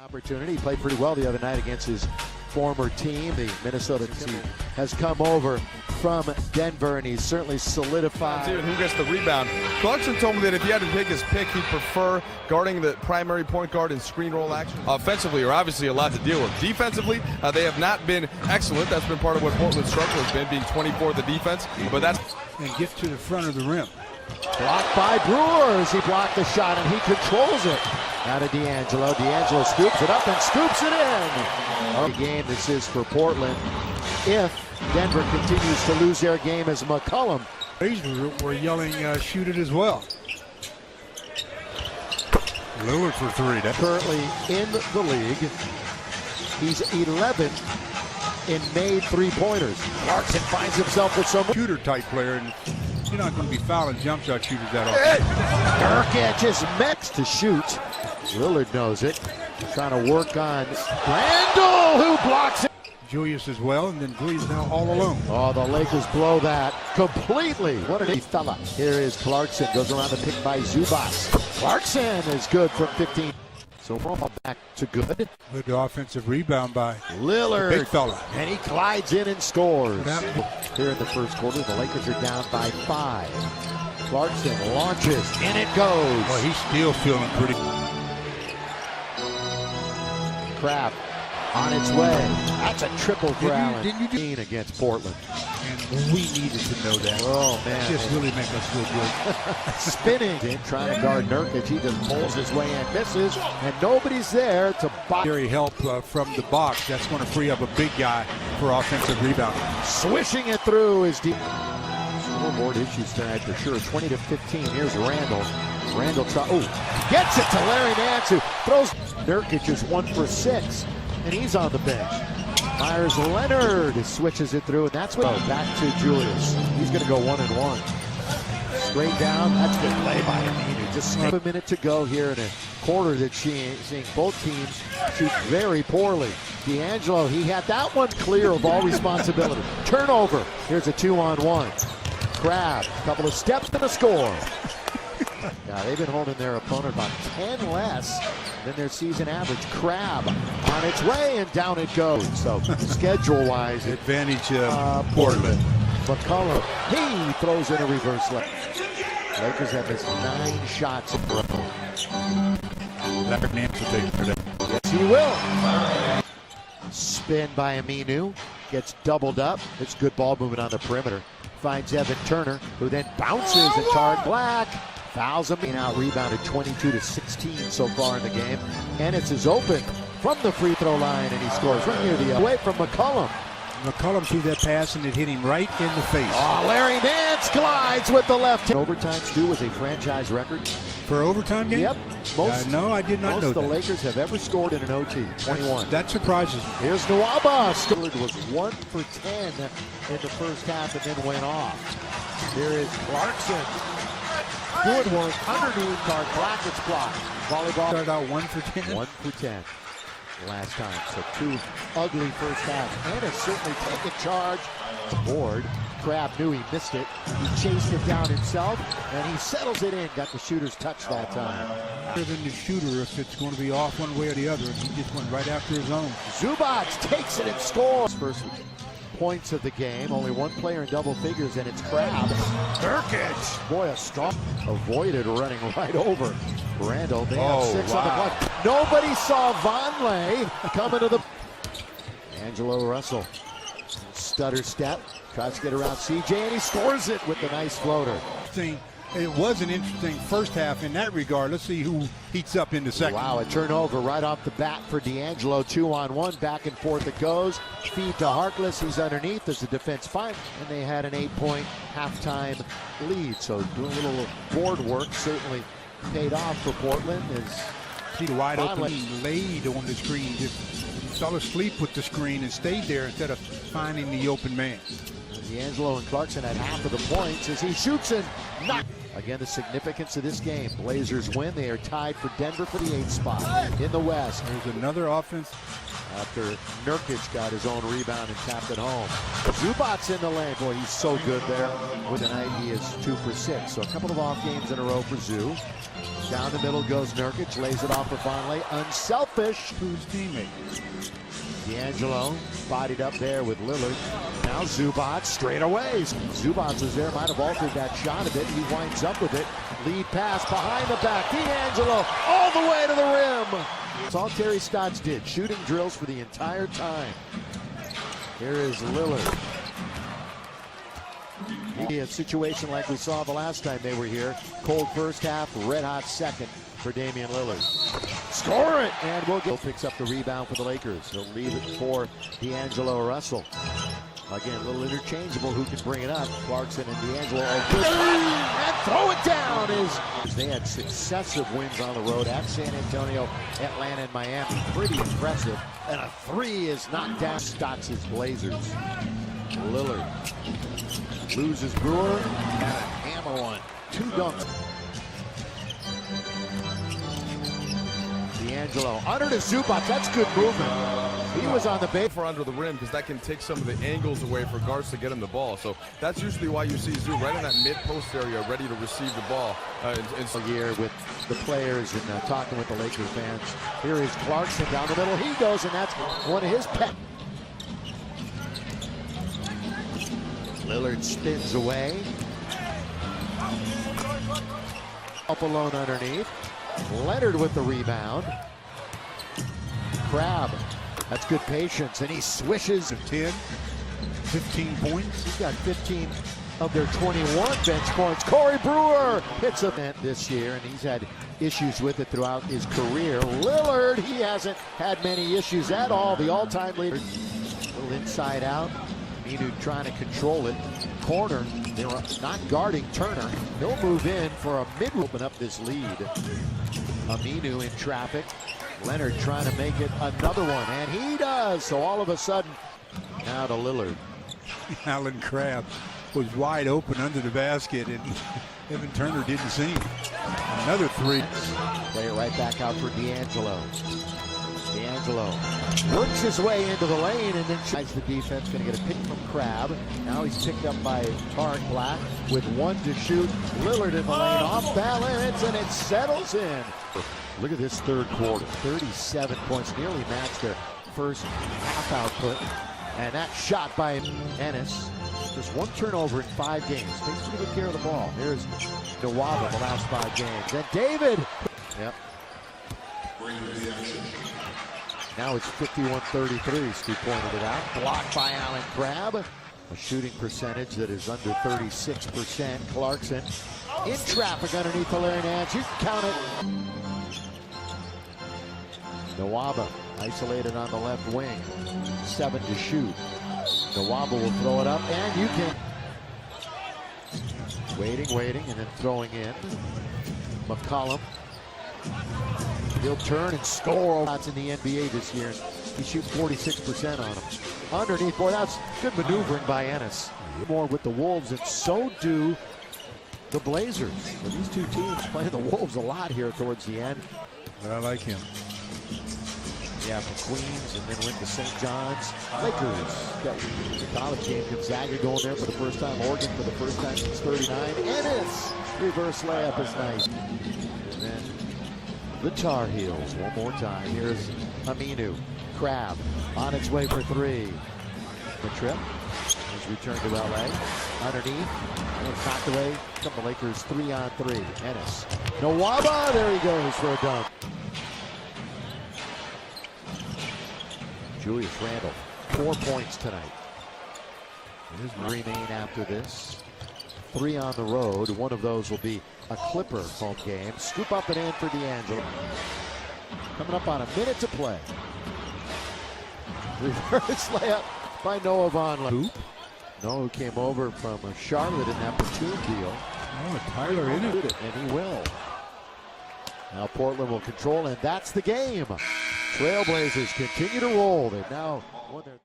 Opportunity. He played pretty well the other night against his former team. The Minnesota team has come over from Denver, and he's certainly solidified. Who gets the rebound? Clarkson told me that if he had to take his pick, he'd prefer guarding the primary point guard in screen roll action. Offensively, are obviously a lot to deal with. Defensively, they have not been excellent. That's been part of what Portland's struggle has been, being 24th in defense. But that's and get to the front of the rim. Blocked by Brewers. He blocked the shot, and he controls it. Now to D'Angelo. D'Angelo scoops it up and scoops it in. The game this is for Portland. If Denver continues to lose their game as McCollum. Blazers were yelling, shoot it as well. Lillard for three. Currently in the league. He's 11th in made three-pointers. Clarkson finds himself with some shooter-type player, and you're not going to be fouling jump shot shooters that often. Nurkic is next to shoot. Lillard knows it. Trying to work on Randall, who blocks it. Julius as well, and then Julius now all alone. Oh, the Lakers blow that completely. What a fella. Here is Clarkson, goes around the pick by Zubac. Clarkson is good from 15. So we're all back to good. Good offensive rebound by Lillard. Big fella. And he glides in and scores. Here in the first quarter, the Lakers are down by 5. Clarkson launches, and it goes. Well, he's still feeling pretty. Crab on its way. That's a triple for Allen. Didn't you against Portland. And we needed to know that. Oh, man. It just really make us feel good. Spinning. Trying to guard Nurkic. He just pulls his way and misses. And nobody's there to box. Help from the box. That's going to free up a big guy for offensive rebound. Swishing it through is deep. Scoreboard issues tonight for sure. 20-15. Here's Randall. Randall gets it to Larry Nance, who throws. Nurkic is 1 for 6, and he's on the bench. Myers Leonard switches it through, and that's what. Back to Julius. He's going to go 1-1. Straight down. That's good play by Aminu. Just a minute to go here in a quarter that seeing both teams shoot very poorly. D'Angelo, he had that one clear of all responsibility. Turnover. Here's a 2-on-1. Crab, a couple of steps and a score. Now they've been holding their opponent about 10 less than their season average. Crab on its way, and down it goes. So schedule-wise, advantage Portland. McCollum, he throws in a reverse leg. Lakers have missed 9 shots in a row. Larry Nance will take care of that. Yes, he will. Spin by Aminu, gets doubled up. It's good ball movement on the perimeter. Finds Evan Turner, who then bounces at Tard Black. Fouls him. Now rebounded 22-16 so far in the game. And it's his open from the free throw line, and he scores right near the away from McCollum. McCollum threw that pass, and it hit him right in the face. Oh, Larry Nance glides with the left. Overtime, Stu, was a franchise record. For overtime game? Yep. No, I did not know that. Most the Lakers have ever scored in an OT, 21. That surprises me. Here's Nwaba. Stillard was 1 for 10 in the first half and then went off. Here is Clarkson. Good work underneath Tard Black. It's blocked. Volleyball. Started out 1 for 10? 1 for 10 last time. So 2 ugly first halves. And has certainly taken charge. Board. Crab knew he missed it. He chased it down himself, and he settles it in. Got the shooter's touch that time. Better than the shooter if it's going to be off one way or the other. He just went right after his own. Zubac takes it and scores. First points of the game. Only one player in double figures, and it's Crab. Nurkic. Boy, a strong. Avoided running right over Randall. They have 6 on the clock. Nobody saw Vonleh coming to the. Angelo Russell. Stutter step. Tries to get around CJ, and he scores it with the nice floater. It was an interesting first half in that regard. Let's see who heats up in the second. Wow, a turnover right off the bat for D'Angelo. 2-on-1, back and forth it goes. Feed to Harkless, he's underneath as the defense finds. And they had an 8-point halftime lead. So doing a little board work certainly paid off for Portland. See, wide open, he laid on the screen. Just fell asleep with the screen and stayed there instead of finding the open man. D'Angelo and Clarkson at half of the points as he shoots and knocks. Again, the significance of this game. Blazers win. They are tied for Denver for the 8th spot in the West. There's another offense after Nurkic got his own rebound and tapped it home. Zubac's in the lane. Boy, he's so good there. With tonight, he is 2 for 6. So a couple of off games in a row for Zoo. Down the middle goes Nurkic, lays it off for Vonleh. Unselfish to his teammate. D'Angelo bodied up there with Lillard. Now Zubac straight away. Zubac was there, might have altered that shot a bit. He winds up with it. Lead pass behind the back. D'Angelo all the way to the rim. It's all Terry Stotts did, shooting drills for the entire time. Here is Lillard. A situation like we saw the last time they were here. Cold first half, red hot second for Damian Lillard. Score it! And picks up the rebound for the Lakers. He'll leave it for D'Angelo Russell. Again, a little interchangeable who can bring it up. Clarkson and D'Angelo and throw it down. They had successive wins on the road at San Antonio, Atlanta, and Miami. Pretty impressive. And a 3 is knocked down. Stotts' Blazers. Lillard loses Brewer and a hammer one. 2 dunks. D'Angelo under to Zubac. That's good movement. He was on the base for under the rim because that can take some of the angles away for guards to get him the ball. So that's usually why you see Zoo right in that mid-post area ready to receive the ball. Year with the players and talking with the Lakers fans. Here is Clarkson down the middle. He goes, and that's one of his pet. Lillard spins away. Up alone underneath. Leonard with the rebound. Crabbe. That's good patience, and he swishes. 10, 15 points. He's got 15 of their 21 bench points. Corey Brewer hits a vent this year, and he's had issues with it throughout his career. Lillard, he hasn't had many issues at all. The all-time leader. A little inside out. Aminu trying to control it. Corner, they were not guarding Turner. He'll move in for a mid, open up this lead. Aminu in traffic. Leonard trying to make it another one, and he does. So all of a sudden, now to Lillard. Alan Crabbe was wide open under the basket, and Evan Turner didn't see him. Another 3. Play it right back out for D'Angelo. D'Angelo works his way into the lane, and then tries the defense. Going to get a pick from Crabbe. Now he's picked up by Tarek Black with 1 to shoot. Lillard in the lane, off balance, and it settles in. Look at this third quarter. 37 points, nearly matched their first half output. And that shot by Ennis. Just 1 turnover in 5 games. Takes pretty good care of the ball. Here's Nawaba the last 5 games. And David. Yep. Now it's 51-33. Stu pointed it out. Blocked by Alan Crabbe. A shooting percentage that is under 36%. Clarkson in traffic underneath the Larry Nance. You can count it. Nawaba isolated on the left wing. 7 to shoot. Nawaba will throw it up, and you can. Waiting, and then throwing in. McCollum. He'll turn and score. Shots in the NBA this year. He shoots 46% on them. Underneath, boy, that's good maneuvering by Ennis. More with the Wolves, and so do the Blazers. So these 2 teams playing the Wolves a lot here towards the end. But I like him. Yeah, from Queens, and then went to St. John's. Lakers got the college game. Gonzaga going there for the first time. Oregon for the first time since '39. Ennis reverse layup is nice. And then the Tar Heels one more time. Here's Aminu. Crabbe on its way for 3. The trip. He's returned to LA. Underneath. And it's knocked away. Come the Lakers 3-on-3. Ennis. Nawaba. There he goes for a dunk. Julius Randle, 4 points tonight. His remain after this. 3 on the road. One of those will be a Clipper home game. Scoop up and in for D'Angelo. Coming up on a minute to play. Reverse layup by Noah Vonleh. Noah came over from Charlotte in that platoon deal. Oh, Tyler in it. And he will. Now Portland will control, and that's the game. Trailblazers continue to roll. They've now won their